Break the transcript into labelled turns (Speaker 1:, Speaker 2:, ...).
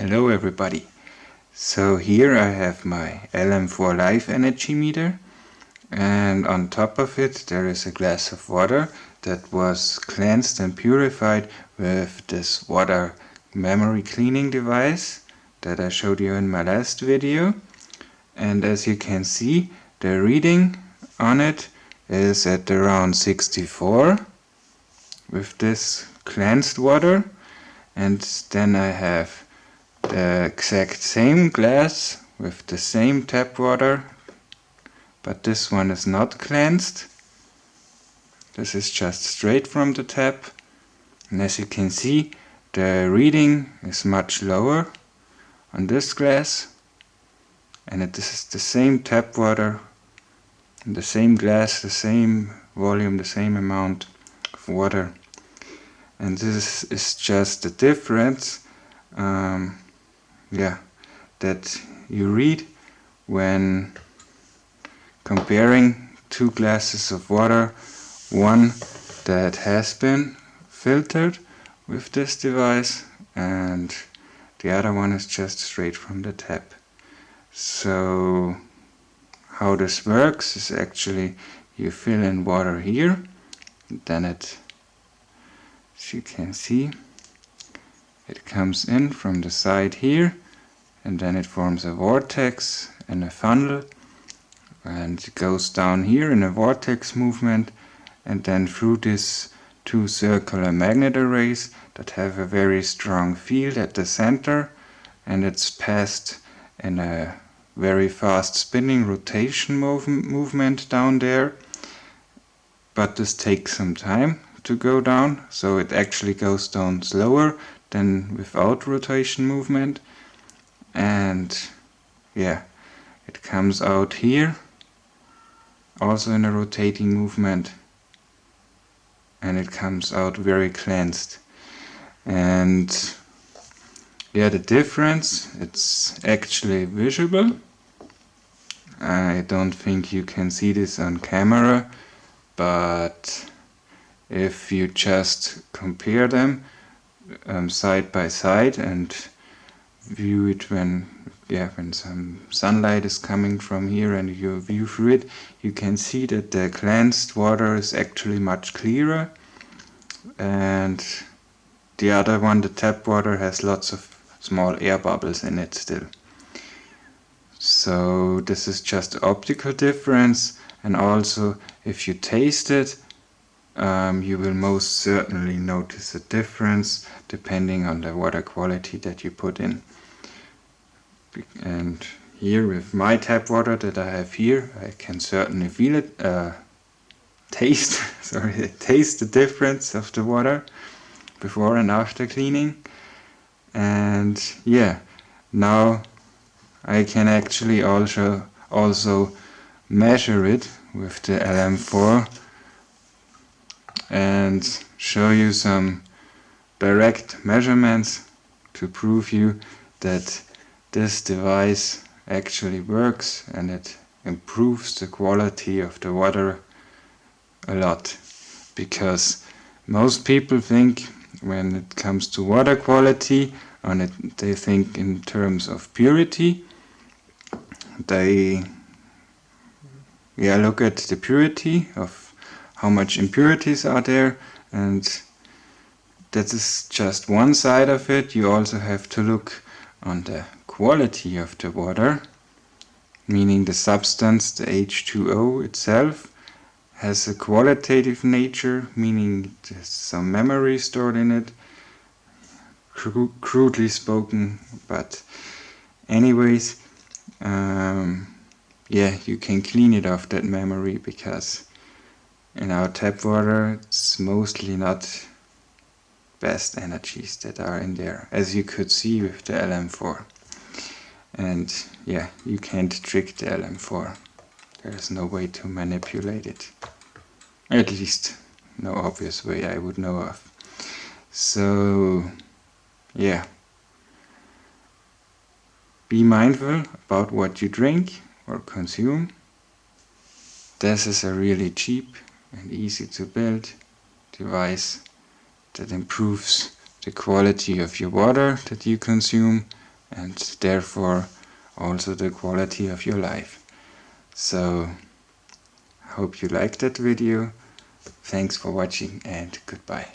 Speaker 1: Hello everybody. So here I have my LM4 Life Energy Meter, and on top of it there is a glass of water that was cleansed and purified with this water memory cleaning device that I showed you in my last video. And as you can see, the reading on it is at around 64 with this cleansed water. And then I have the exact same glass with the same tap water, but this one is not cleansed. This is just straight from the tap, and as you can see, the reading is much lower on this glass, and this is the same tap water, the same glass, the same volume, the same amount of water. And this is just the difference that you read when comparing two glasses of water, one that has been filtered with this device and the other one is just straight from the tap. So how this works is actually you fill in water here, then it, as you can see, it comes in from the side here, and then it forms a vortex and a funnel, and it goes down here in a vortex movement, and then through these two circular magnet arrays that have a very strong field at the center, and it's passed in a very fast spinning rotation movement down there. But this takes some time to go down, so it actually goes down slower than without rotation movement. And yeah, it comes out here also in a rotating movement, and it comes out very cleansed. And yeah, the difference, it's actually visible. I don't think you can see this on camera, but if you just compare them side by side and view it when some sunlight is coming from here and you view through it, you can see that the cleansed water is actually much clearer, and the other one, the tap water, has lots of small air bubbles in it still. So this is just optical difference, and also if you taste it, you will most certainly notice a difference depending on the water quality that you put in. And here with my tap water that I have here, I can certainly feel it, taste the difference of the water before and after cleaning. And yeah, now I can actually also measure it with the LM4 and show you some direct measurements to prove you that this device actually works and it improves the quality of the water a lot. Because most people think when it comes to water quality, they think in terms of purity. They look at the purity of how much impurities are there, and that is just one side of it. You also have to look on the quality of the water, meaning the substance, the H2O itself, has a qualitative nature, meaning there's some memory stored in it, crudely spoken, but anyways, you can clean it off that memory, because in our tap water it's mostly not best energies that are in there, as you could see with the LM4. And yeah, you can't trick the LM4. There's no way to manipulate it. At least no obvious way I would know of. So yeah, be mindful about what you drink or consume. This is a really cheap and easy to build device that improves the quality of your water that you consume and therefore also the quality of your life. So, hope you liked that video. Thanks for watching and goodbye.